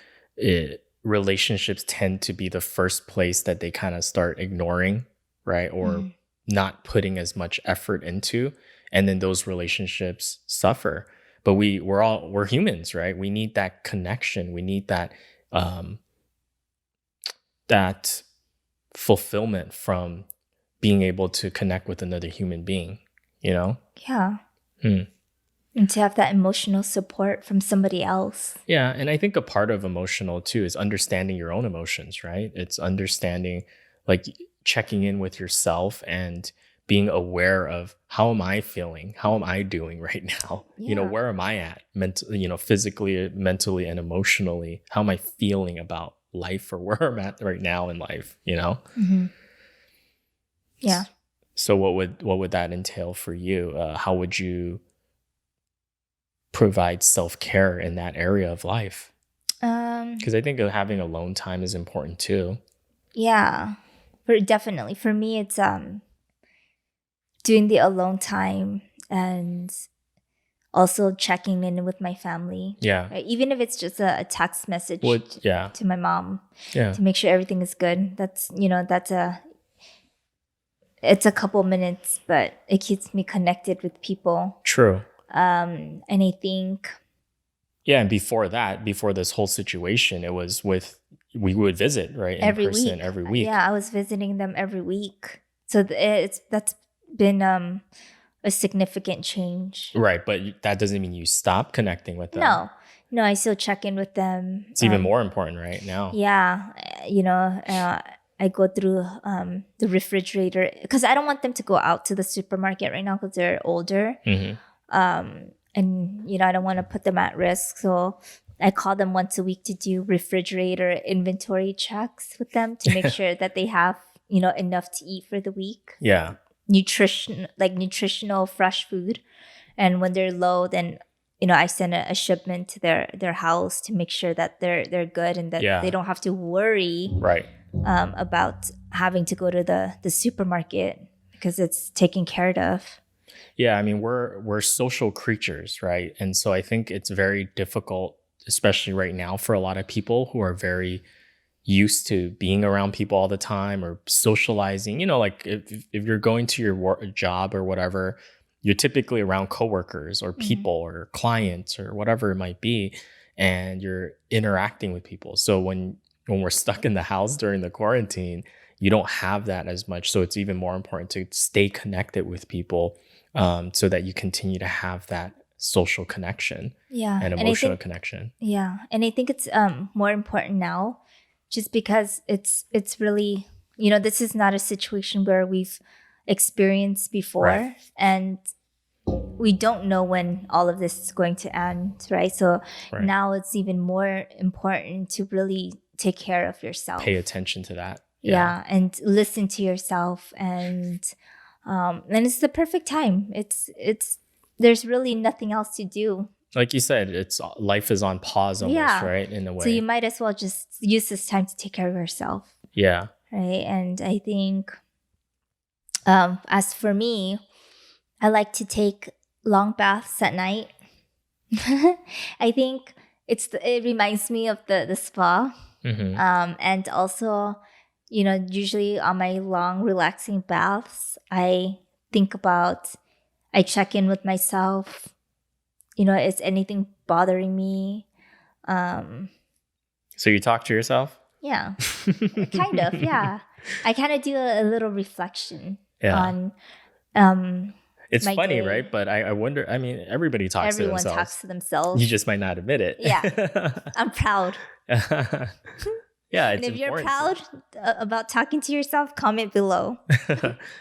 relationships tend to be the first place that they kind of start ignoring, right? Or Mhm. not putting as much effort into. And then those relationships suffer. But we're humans, right? We need that connection. We need um, that fulfillment from being able to connect with another human being, you know? Yeah. Hmm. And to have that emotional support from somebody else. Yeah, and I think a part of emotional too is understanding your own emotions, right? It's understanding, like checking in with yourself and being aware of how am I feeling? How am I doing right now? Yeah. Where am I at mentally, physically, mentally, and emotionally? How am I feeling about life or where I'm at right now in life? Hmm. Yeah. So what would that entail for you? How would you provide self-care in that area of life? Um, Because I think having alone time is important too. yeah. Definitely. For me, it's doing the alone time and also checking in with my family, Yeah. right? Even if it's just a text message What? Yeah. to my mom Yeah. to make sure everything is good. It's a couple minutes, but it keeps me connected with people. True. And I think Yeah. And before that, before this whole situation, it was we would visit, right, in every person week, every week. yeah, I was visiting them every week. So that's been a significant change. Right. But that doesn't mean you stop connecting with them. No, no, I still check in with them. It's even more important right now. Yeah, I go through the refrigerator because I don't want them to go out to the supermarket right now because they're older. Hmm. And I don't want to put them at risk, so I call them once a week to do refrigerator inventory checks with them to make sure that they have enough to eat for the week, Yeah. nutritional fresh food. And when they're low, then I send a shipment to their house to make sure that they're good and that they Yeah. don't have to worry Right. about having to go to the supermarket because it's taken care of. Yeah. I mean, we're social creatures, right? And so I think it's very difficult, especially right now, for a lot of people who are very used to being around people all the time or socializing. Like if you're going to your job or whatever, you're typically around coworkers or Mhm. people or clients or whatever it might be, and you're interacting with people. So when we're stuck in the house during the quarantine, you don't have that as much. So it's even more important to stay connected with people, so that you continue to have that social connection Yeah, and and I emotional think connection. yeah, and I think it's more important now, just because it's really, this is not a situation where we've experienced Right. before, and we don't know when all of this is going to end, right? So Right. now it's even more important to really take care of Pay yourself. attention to that. Yeah. Yeah, and listen to yourself, and it's the perfect time. It's there's really nothing else to do. Like you said, it's life is on pause almost, Yeah. right? In a So you way. might as well just use this time to take care of yourself, Yeah. right? And I think, as for me, I like to take long baths at night. I think it reminds me of the spa. Hmm. And also, usually on my long relaxing baths, I check in with myself. Is anything bothering me? Um, So you talk to yourself? yeah, kind of. Yeah, I kind of do a little reflection Yeah. on um, It's my funny, day. right? But I wonder, I mean, everybody talks to Everyone themselves. talks to You themselves. just might not admit it. Yeah, I'm proud. Yeah, And it's if you're important to. proud about talking to yourself, comment below.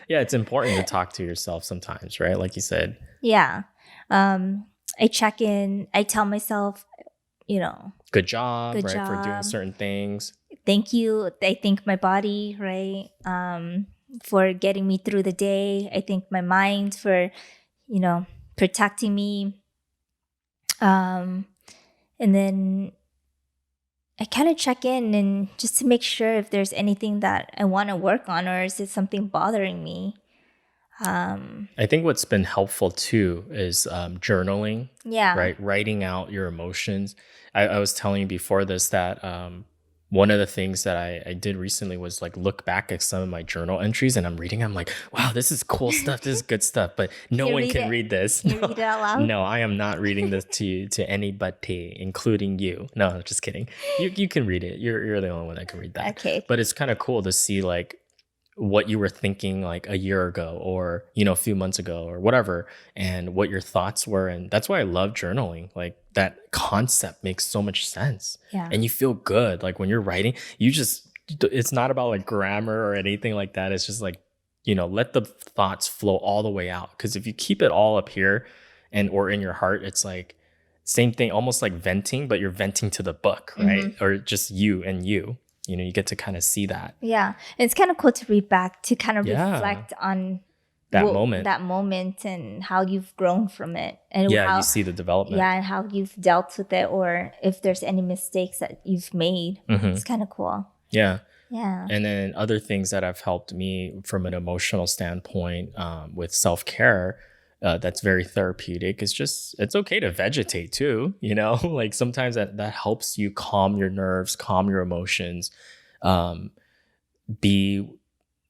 Yeah, it's important to talk to yourself sometimes, right? Like you said. Yeah. Um, I check in. I tell myself, Good job, good right? For doing job. certain things. Thank you. I thank my body, right? For getting me through the day. I thank my mind for, protecting me. Um, and then I kind of check in and just to make sure if there's anything that I want to work on or is it something bothering me. I think what's been helpful too is journaling, Yeah. right? Writing out your emotions. I was telling you before this that one of the things that I did recently was like look back at some of my journal entries and I'm reading, I'm like, wow, this is cool stuff. This is good stuff, but Can no you one read can it? read this. Can you read it out loud? No, I am not reading this to anybody, including you. No, just kidding. You can read it. You're the only one that can read that. Okay. But it's kind of cool to see like what you were thinking like a year ago or a few months ago or whatever, and what your thoughts were. And that's why I love journaling. Like that concept makes so much sense, Yeah. and you feel good like when you're writing. It's not about like grammar or anything like that. It's just like, let the thoughts flow all the way out, because if you keep it all up here and or in your heart, it's like same thing, almost like venting, but you're venting to the book, right? Or just you and you get to kind of see that. Yeah. It's kind of cool to read back to kind of Yeah, reflect on that moment. that moment and how you've grown from it and Yeah, you see the development. and how you've dealt with it or if there's any mistakes that you've made. Mhm. It's kind of cool. Yeah. Yeah. And then other things that have helped me from an emotional standpoint, with self-care, that's very therapeutic, is just it's okay to vegetate too, like sometimes that helps you calm your nerves, calm your emotions, um, be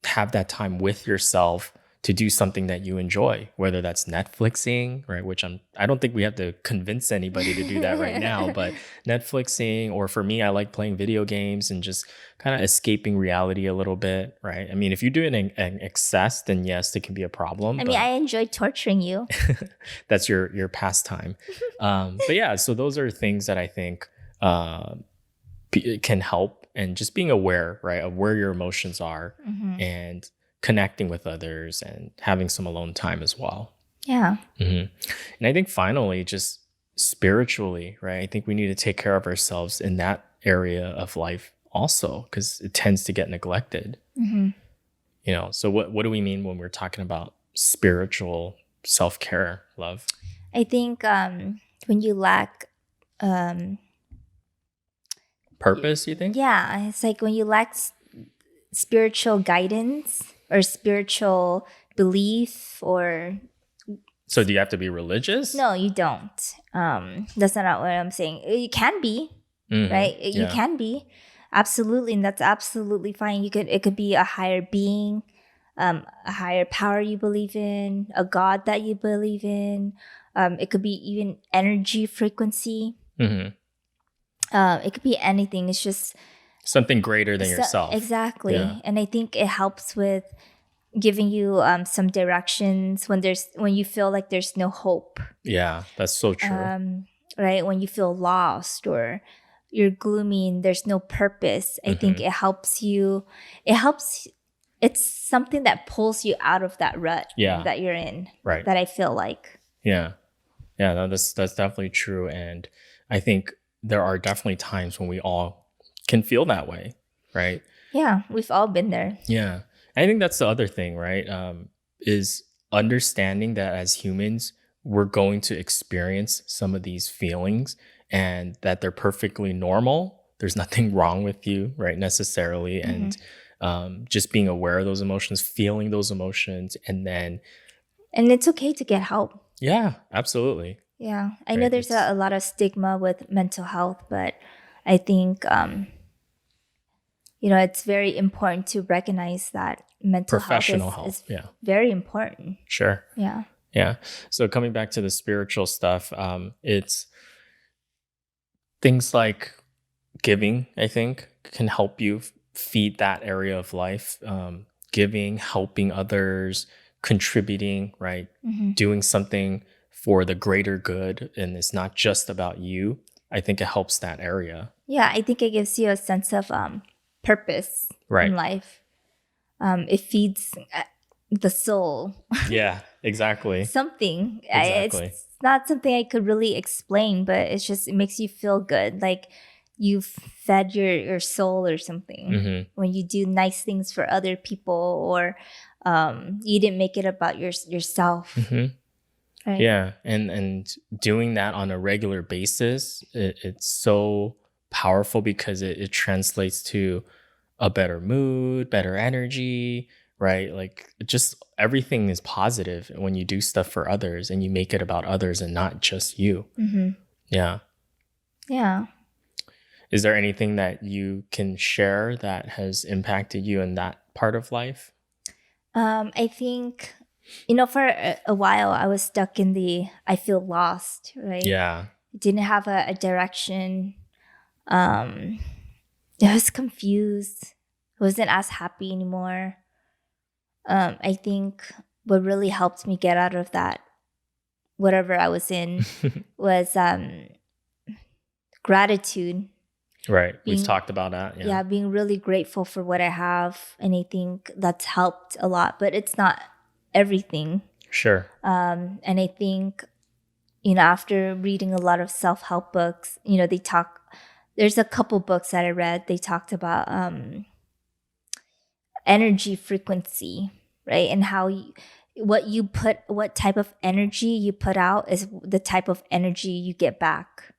have that time with yourself to do something that you enjoy, whether that's Netflixing, right? Which I don't think we have to convince anybody to do that right now, but Netflixing, or for me, I like playing video games and just kind of escaping reality a little bit, right? I mean, if you do it in excess, then yes, it can be a problem, I mean, I but enjoy torturing you. that's your pastime. But yeah, so those are things that I think can help, and just being aware, right, of where your emotions are, Mm-hmm. and connecting with others and having some alone time as well. Yeah. And I think finally, just spiritually, right, I think we need to take care of ourselves in that area of life also, because it tends to get neglected. Mm-hmm. So what do we mean when we're talking about spiritual self-care, love? I think when you lack Purpose, you think? yeah, it's like when you lack spiritual guidance or spiritual belief or So do you have to be religious? no, you don't. That's not what I'm saying. You can be, Mhm. right? You Yeah. can be. Absolutely, and that's absolutely fine. It could be a higher being, a higher power you believe in, a God that you believe in. It could be even energy frequency. Mhm. It could be anything. It's just Something greater than yourself. exactly. Yeah. And I think it helps with giving you some directions when you feel like there's no hope. Yeah, that's so true. Right, when you feel lost or you're gloomy and there's no purpose. I think Mhm. it helps you. It's something that pulls you out of that rut Yeah. that you're in. Right. That I feel like. Yeah. Yeah, no, that's definitely true. And I think there are definitely times when we all can feel that way, right? Yeah, we've all been there. Yeah. I think that's the other thing, right? Is understanding that as humans, we're going to experience some of these feelings and that they're perfectly normal. There's nothing wrong with you, right? Necessarily. Hmm. And just being aware of those emotions, feeling those emotions, and then, And it's okay to get help. yeah, absolutely. Yeah. I know Right. there's It's a lot of stigma with mental health, but I think, it's very important to recognize that mental health professional is health. Yeah, very important. sure. Yeah. Yeah. So coming back to the spiritual stuff, it's things like giving, I think, can help you feed that area of life. Giving, helping others, contributing, right? Hmm. Doing something for the greater good. And it's not just about you. I think it helps that area. Yeah. I think it gives you a sense of purpose in Right. life. It feeds the soul. Yeah, exactly. Something. It's Exactly. not something I could really explain, but it makes you feel good. Like you've fed your soul or something Hmm. when you do nice things for other people, or you didn't make it about yourself, Hmm. right? Yeah, and doing that on a regular basis, it's so powerful because it translates to a better mood, better energy, right? Like just everything is positive when you do stuff for others and you make it about others and not just you. Mm-hmm. Yeah. Yeah. Is there anything that you can share that has impacted you in that part of life? I think, for a while I was stuck in the I feel lost, right? Yeah. Didn't have a direction. Um, I was confused. Wasn't as happy anymore. I think what really helped me get out of that, whatever I was in, was gratitude. Right. We've Being, talked about that. Yeah. yeah, being really grateful for what I have, and I think that's helped a lot. But it's not everything. Sure. And I think, after reading a lot of self help books, they talk. There's a couple books that I read. They talked about energy frequency, right? And how what type of energy you put out is the type of energy you get back.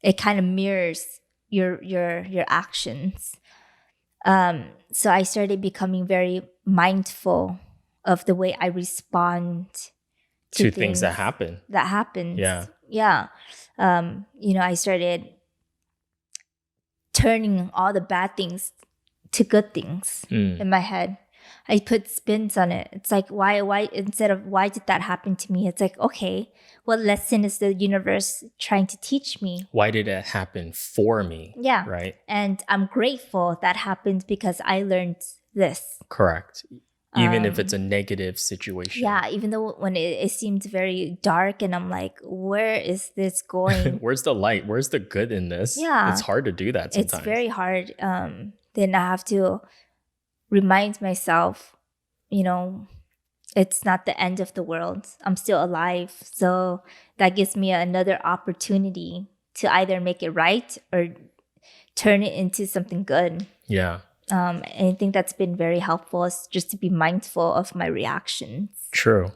It kind of mirrors your actions. So I started becoming very mindful of the way I respond to Two things that things happen. that happens. Yeah. Yeah. I started turning all the bad things to good things Mm. in my head. I put spins on it. It's like, why, instead of why did that happen to me? It's like, okay, what lesson is the universe trying to teach me? Why did it happen for me? Yeah. Right. And I'm grateful that happened because I learned this. Correct. Even if it's Um, a negative situation. yeah, even though when it seemed very dark and I'm like, where is this going? Where's the light? Where's the good in this? It's Yeah, hard to do that it's sometimes. very hard. Then I have to remind myself, you know, it's not the end of the world. I'm still alive. So that gives me another opportunity to either make it right or turn it into something good. Yeah. And I think that's been very helpful, is just to be mindful of my reactions. True.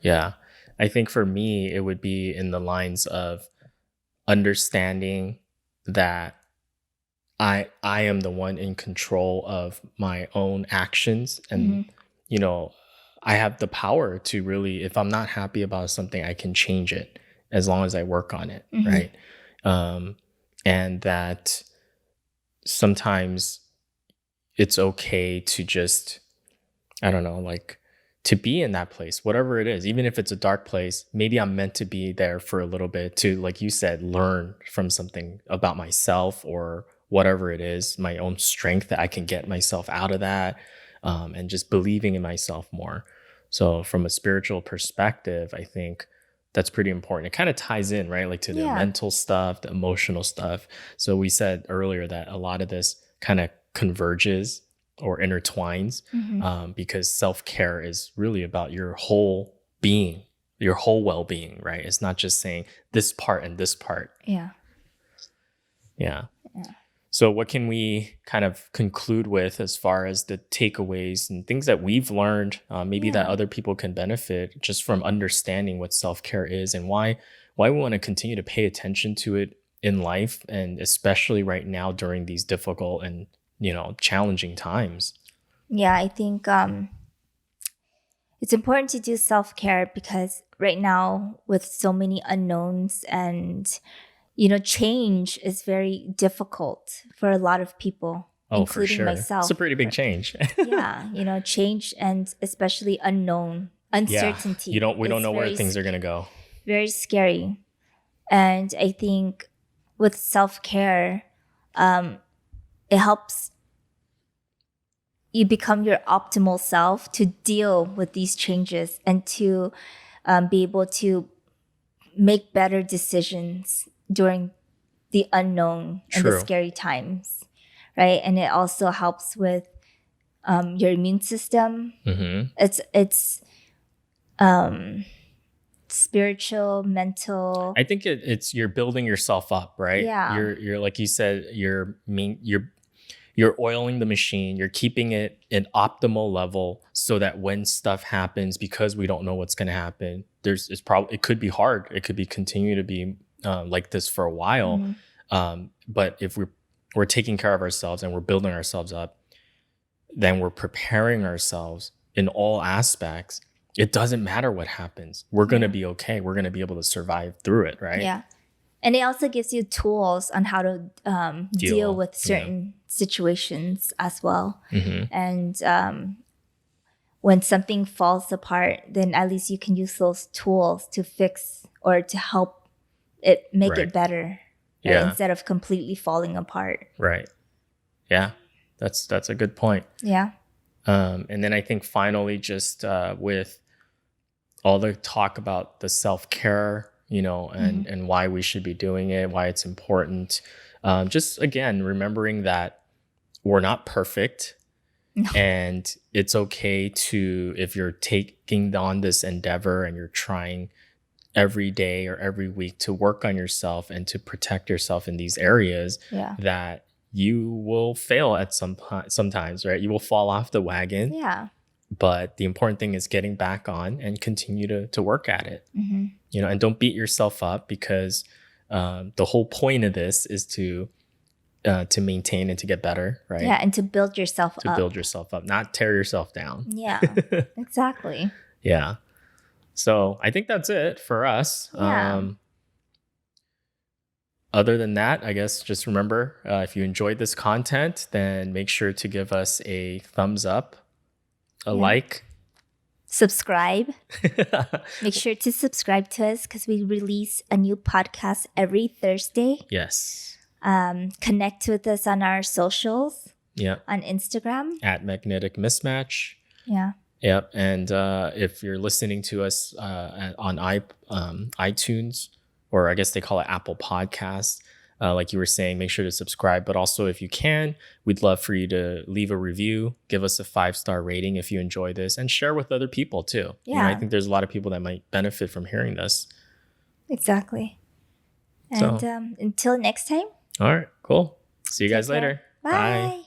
Yeah. I think for me, it would be in the lines of understanding that I am the one in control of my own actions, and Hmm. you know I have the power to really, if I'm not happy about something, I can change it as long as I work on it, Hmm. right? um and that sometimes it's okay to just, I don't know, like to be in that place, whatever it is, even if it's a dark place. Maybe I'm meant to be there for a little bit to, like you said, learn from something about myself or whatever it is, my own strength, that I can get myself out of that, and just believing in myself more. So, from a spiritual perspective, I think that's pretty important. It kind of ties in, right? Like to the Yeah. mental stuff, the emotional stuff. So, we said earlier that a lot of this kind of converges or intertwines, Hmm. because self care is really about your whole being, your whole well being, right? It's not just saying this part and this part. Yeah. Yeah. Yeah. So, what can we kind of conclude with as far as the takeaways and things that we've learned, maybe that Yeah. other people can benefit just from understanding what self care is and why we want to continue to pay attention to it in life, and especially right now during these difficult and challenging times. Yeah, I think it's important to do self care because right now, with so many unknowns and change is very difficult for a lot of people, Oh, for including sure, it's a myself. pretty big change. Yeah, change and especially unknown Yeah, uncertainty we don't is know where things are gonna go. very scary. And I think with self care, it helps you become your optimal self to deal with these changes and to be able to make better decisions during the unknown and the True. scary times, right? And it also helps with your immune system. Hmm. It's um, spiritual, mental. I think it's you're building yourself up, right? Yeah, You're like you said, you're oiling the machine, you're keeping it an optimal level so that when stuff happens, because we don't know what's going to happen, it could be hard, it could be continue to be like this for a while. hmm, But if we're taking care of ourselves and we're building ourselves up, then we're preparing ourselves in all aspects. It doesn't matter what happens, we're going to yeah, be okay, we're going to be able to survive through it, right? yeah. And it also gives you tools on how to deal Deal. with Yeah. certain situations as well. Hmm. And when something falls apart, then at least you can use those tools to fix or to help it make Right. it better, right? Yeah. Instead of completely falling apart. Right. Yeah. That's a good point. Yeah. And then I think finally, just with all the talk about the self care, Hmm. and why we should be doing it, why it's important. Just again, remembering that we're not perfect, No. and it's okay to, if you're taking on this endeavor and you're trying every day or every week to work on yourself and to protect yourself in these areas, Yeah. that you will fail at sometimes, right? You will fall off the wagon, Yeah. but the important thing is getting back on and continue to work at it, Hmm. and don't beat yourself up, because the whole point of this is to maintain and to get better, Yeah. right? And to build yourself To up. build yourself up, not tear yourself down. Yeah. Exactly. Yeah. So I think that's it for us. Yeah. Other than that, I guess just remember, if you enjoyed this content, then make sure to give us a thumbs up, a Yeah. like. Subscribe. Make sure to subscribe to us because we release a new podcast every Thursday. Yes. Connect with us on our socials Yeah. on Instagram. At Magnetic Mismatch. Yeah. Yep. And if you're listening to us on iTunes, or I guess they call it Apple Podcasts, like you were saying, make sure to subscribe. But also, if you can, we'd love for you to leave a review, give us a 5-star rating if you enjoy this, and share with other people too. I Yeah. think there's a lot of people that might benefit from hearing this. Exactly. So, And until next time. all right, cool. See you guys Take care. later. Bye.